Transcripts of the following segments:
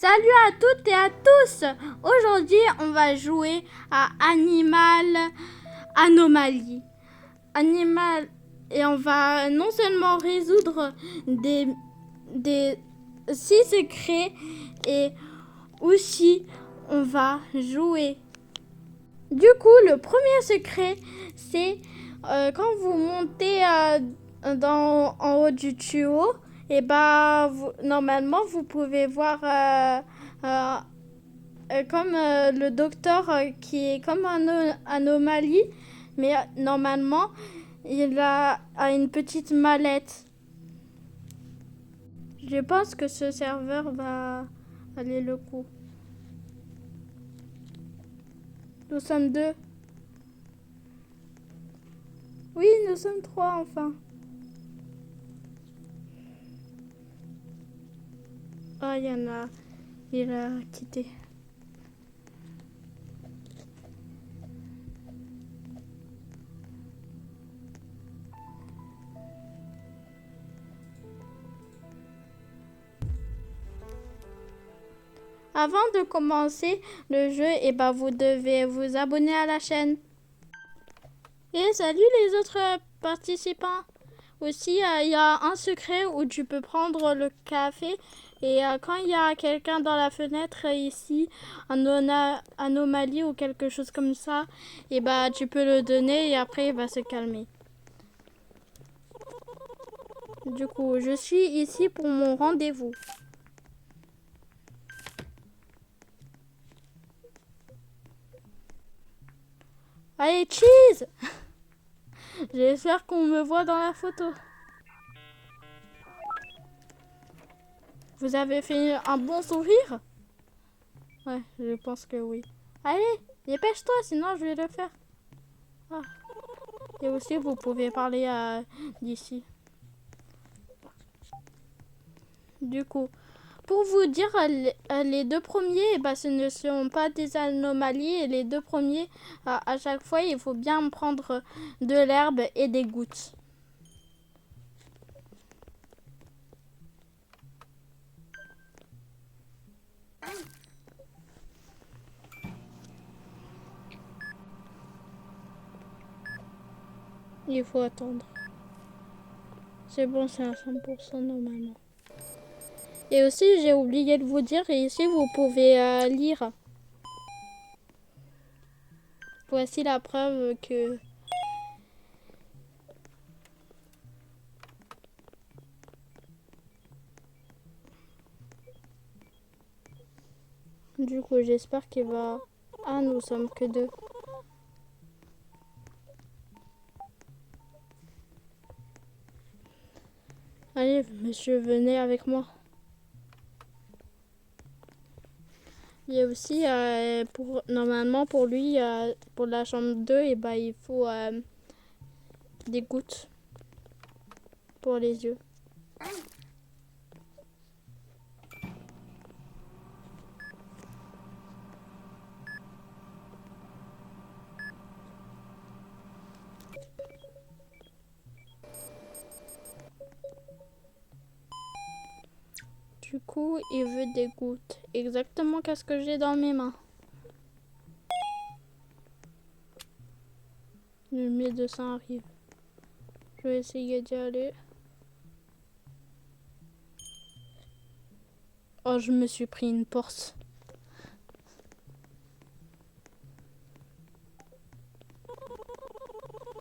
Salut à toutes et à tous. Aujourd'hui, on va jouer à Animal Anomalie. Animal et on va non seulement résoudre des 6 secrets et aussi on va jouer. Du coup, le premier secret, c'est quand vous montez en haut du tuyau, et normalement vous pouvez voir comme le docteur qui est comme une anomalie, mais normalement il a une petite mallette. Je pense que ce serveur va aller le coup. Nous sommes 2. Oui, nous sommes 3 enfin. Ah, il y en a. Il a quitté. Avant de commencer le jeu, vous devez vous abonner à la chaîne. Et salut les autres participants. Aussi, il y a un secret où tu peux prendre le café et quand il y a quelqu'un dans la fenêtre ici, anomalie ou quelque chose comme ça, tu peux le donner et après il va se calmer. Du coup, je suis ici pour mon rendez-vous. Allez, cheese! J'espère qu'on me voit dans la photo. Vous avez fait un bon sourire? Ouais, je pense que oui. Allez, dépêche-toi, sinon je vais le faire. Ah. Et aussi, vous pouvez parler d'ici. Du coup, pour vous dire, les 2 premiers, ce ne sont pas des anomalies. Et les 2 premiers, à chaque fois, il faut bien prendre de l'herbe et des gouttes. Il faut attendre. C'est bon, c'est à 100% normalement. Et aussi, j'ai oublié de vous dire, et ici, vous pouvez lire. Voici la preuve que... Du coup, j'espère qu'il va... Ah, nous sommes que 2. Allez, monsieur, venez avec moi. Il y a aussi, normalement, pour lui, pour la chambre 2, il faut des gouttes pour les yeux. Du coup, il veut des gouttes. Exactement qu'est-ce que j'ai dans mes mains. Le médecin arrive. Je vais essayer d'y aller. Oh, je me suis pris une porte.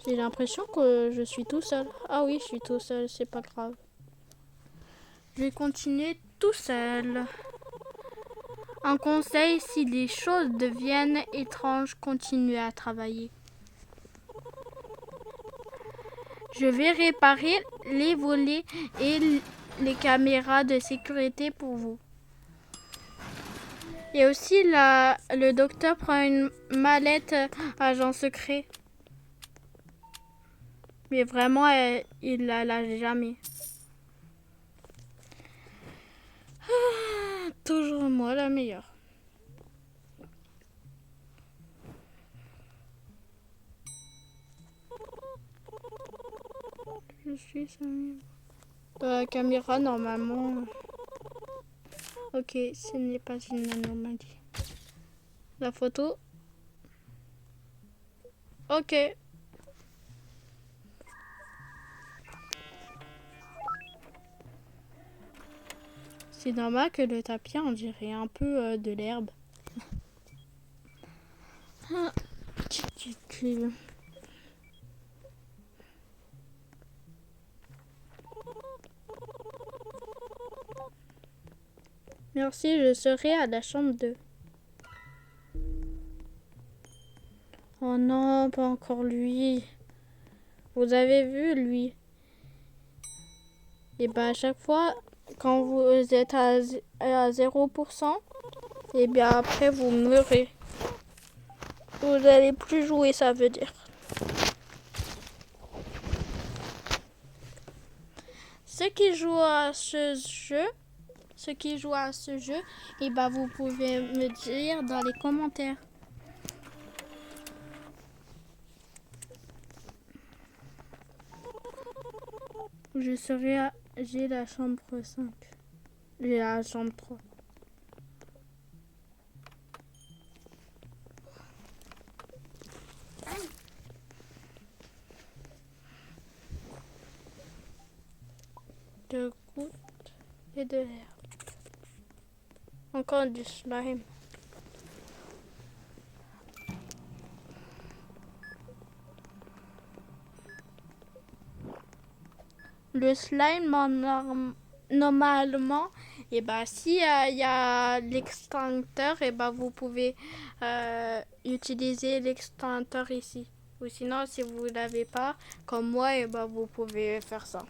J'ai l'impression que je suis tout seul. Ah oui, je suis tout seul, c'est pas grave. Je vais continuer tout seul. Un conseil, si les choses deviennent étranges, continuez à travailler. Je vais réparer les volets et les caméras de sécurité pour vous. Et aussi, le docteur prend une mallette agent secret. Mais vraiment, il la lâche jamais. Ah, toujours moi la meilleure. Je suis dans la caméra normalement. Ok, ce n'est pas une anomalie. La photo. Ok. C'est normal que le tapis, on dirait un peu de l'herbe. Merci, je serai à la chambre 2. Oh non, pas encore lui. Vous avez vu, lui. Et bien, à chaque fois, quand vous êtes à 0%, et bien après, vous meurez. Vous n'allez plus jouer, ça veut dire. Ceux qui jouent à ce jeu, et ben vous pouvez me dire dans les commentaires. J'ai la chambre 5. J'ai la chambre 3. De gouttes et de l'air. Encore du slime. Le slime, normalement, et ben si il y a l'extincteur, et ben vous pouvez utiliser l'extincteur ici. Ou sinon, si vous l'avez pas, comme moi, et ben vous pouvez faire ça.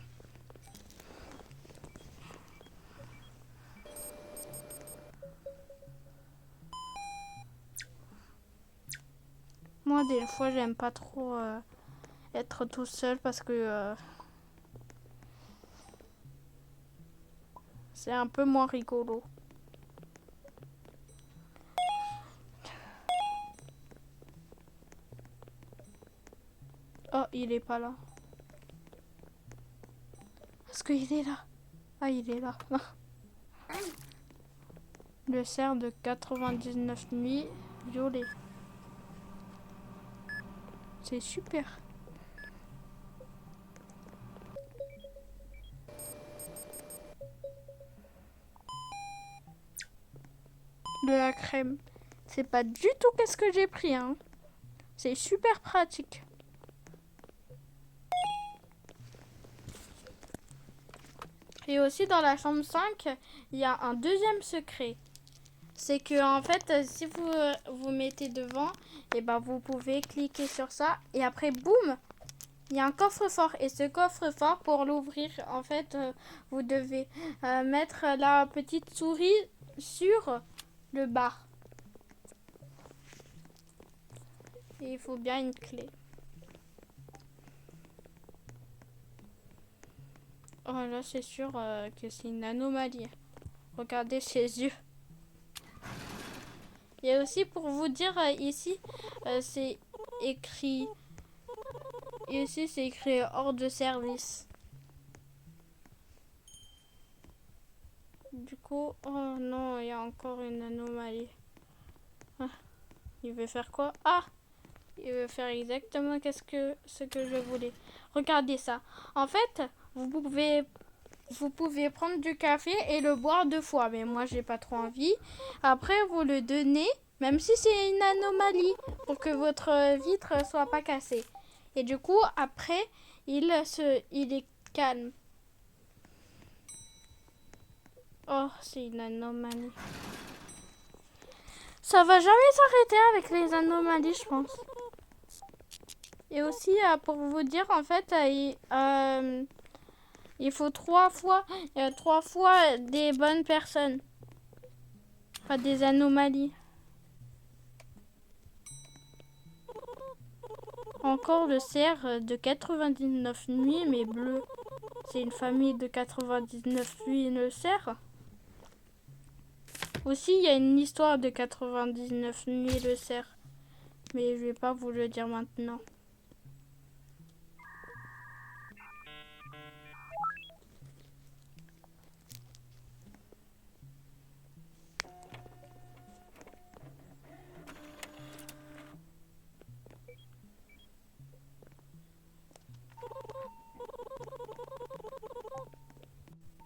Moi, des fois, j'aime pas trop être tout seul parce que c'est un peu moins rigolo. Oh, il est pas là. Est-ce qu'il est là? Ah, il est là. Le cerf de 99 nuits violet. C'est super. De la crème. C'est pas du tout qu'est-ce que j'ai pris, hein. C'est super pratique. Et aussi dans la chambre 5, il y a un deuxième secret. C'est que en fait, si vous mettez devant, et ben vous pouvez cliquer sur ça et après boum, il y a un coffre-fort. Et ce coffre-fort, pour l'ouvrir, en fait, vous devez mettre la petite souris sur le bas. Et il faut bien une clé. Oh là, c'est sûr que c'est une anomalie. Regardez ses yeux. Et aussi pour vous dire ici, c'est écrit. Ici, c'est écrit hors de service. Du coup, oh non, il y a encore une anomalie. Ah, il veut faire quoi? Ah, il veut faire exactement ce que je voulais. Regardez ça. En fait, vous pouvez prendre du café et le boire 2 fois. Mais moi, j'ai pas trop envie. Après, vous le donnez, même si c'est une anomalie, pour que votre vitre soit pas cassée. Et du coup, après, il est calme. Oh, c'est une anomalie. Ça va jamais s'arrêter avec les anomalies, je pense. Et aussi, pour vous dire, en fait, il faut 3 fois des bonnes personnes. Pas des anomalies. Encore le cerf de 99 nuits, mais bleu. C'est une famille de 99 nuits, le cerf. Aussi, il y a une histoire de 99 nuits, le cerf. Mais je vais pas vous le dire maintenant.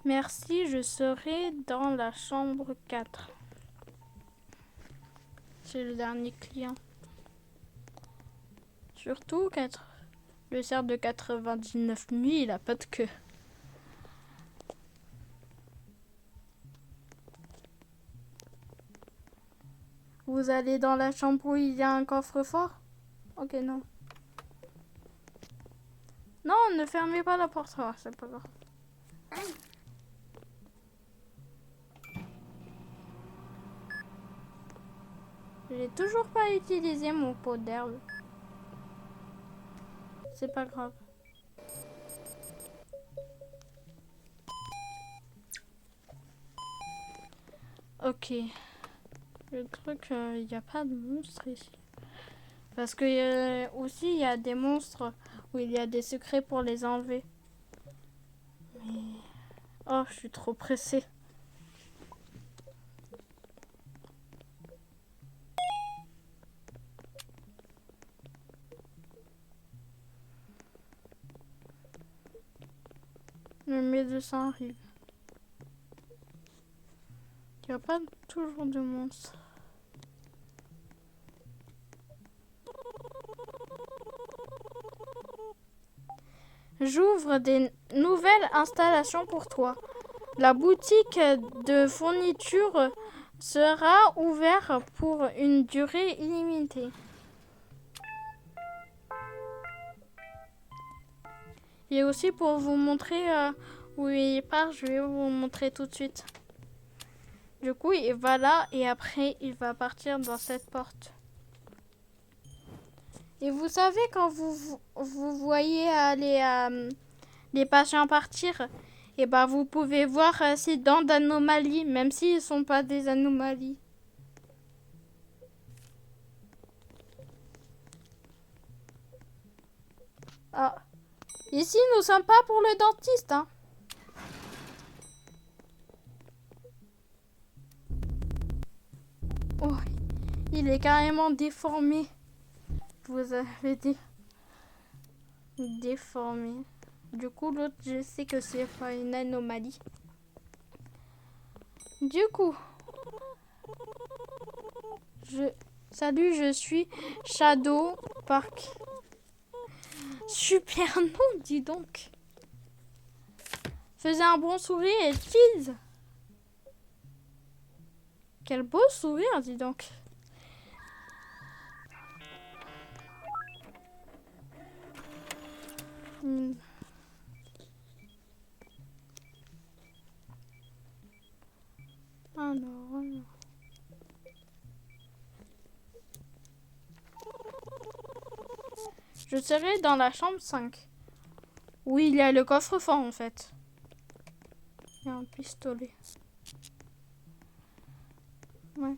Merci, je serai dans la chambre 4. C'est le dernier client. Surtout le cerf de 99 nuits, il a pas de queue. Vous allez dans la chambre où il y a un coffre-fort? Ok, non. Non, ne fermez pas la porte. Oh, c'est pas grave. J'ai toujours pas utilisé mon pot d'herbe. C'est pas grave. Ok. Le truc, il n'y a pas de monstre ici. Parce que aussi, il y a des monstres où il y a des secrets pour les enlever. Mais... Oh, je suis trop pressée. Le médecin arrive. Il n'y a pas toujours de monstres. J'ouvre des nouvelles installations pour toi. La boutique de fourniture sera ouverte pour une durée illimitée. Et aussi pour vous montrer où il part, je vais vous montrer tout de suite. Du coup, il va là et après, il va partir dans cette porte. Et vous savez, quand vous voyez les patients partir, et ben vous pouvez voir ces dents d'anomalies, même s'ils ne sont pas des anomalies. Ah. Ici, nous sommes pas pour le dentiste, hein. Oh, il est carrément déformé. Vous avez dit déformé. Du coup, l'autre, je sais que c'est pas une anomalie. Du coup, salut, je suis Shadow Park. Super nom, dis donc. Faisais un bon sourire et cheese. Quel beau sourire, dis donc. Alors. Je serai dans la chambre 5. Où il y a le coffre-fort en fait. Il y a un pistolet. Ouais.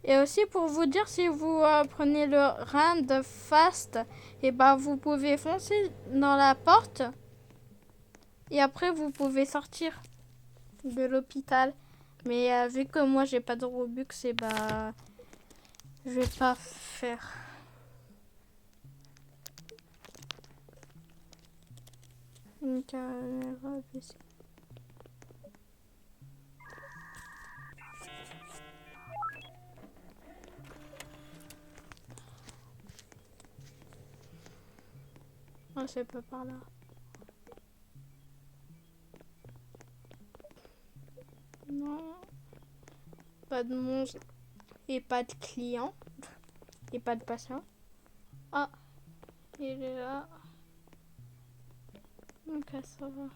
Et aussi pour vous dire, si vous prenez le Rand Fast, et ben vous pouvez foncer dans la porte. Et après vous pouvez sortir de l'hôpital. Mais vu que moi j'ai pas de Robux, et bah je vais pas faire. Une caméra PC. Oh, c'est pas par là. Non. Pas de monstre. Et pas de client. Et pas de patient. Ah. Il est là. Ok, ça va.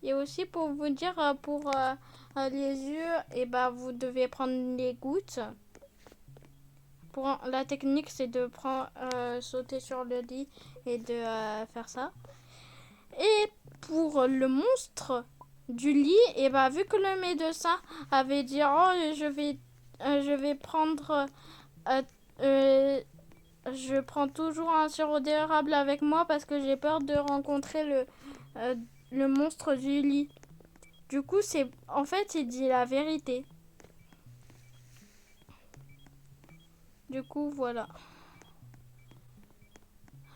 Et aussi pour vous dire, pour les yeux, et bah, vous devez prendre les gouttes. Pour la technique, c'est de sauter sur le lit et de faire ça. Et pour le monstre du lit, et bah, vu que le médecin avait dit, oh, je vais prendre, je prends toujours un sirop d'érable avec moi parce que j'ai peur de rencontrer le monstre du lit. Du coup, en fait, il dit la vérité. Du coup, voilà.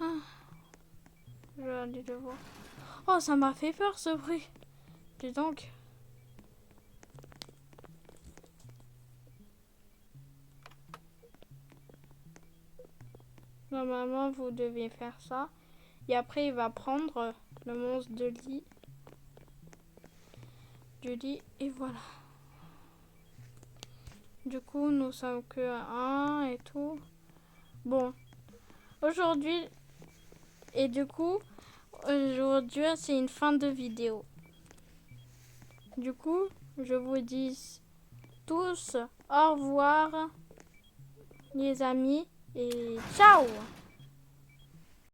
Je vais aller le voir. Oh, ça m'a fait peur ce bruit. Dis donc. Normalement, vous devez faire ça. Et après, il va prendre le monstre de lit. Du lit. Et voilà. Du coup, nous sommes que à 1 et tout. Bon. Aujourd'hui, et du coup, aujourd'hui, c'est une fin de vidéo. Du coup, je vous dis tous au revoir, les amis, et ciao!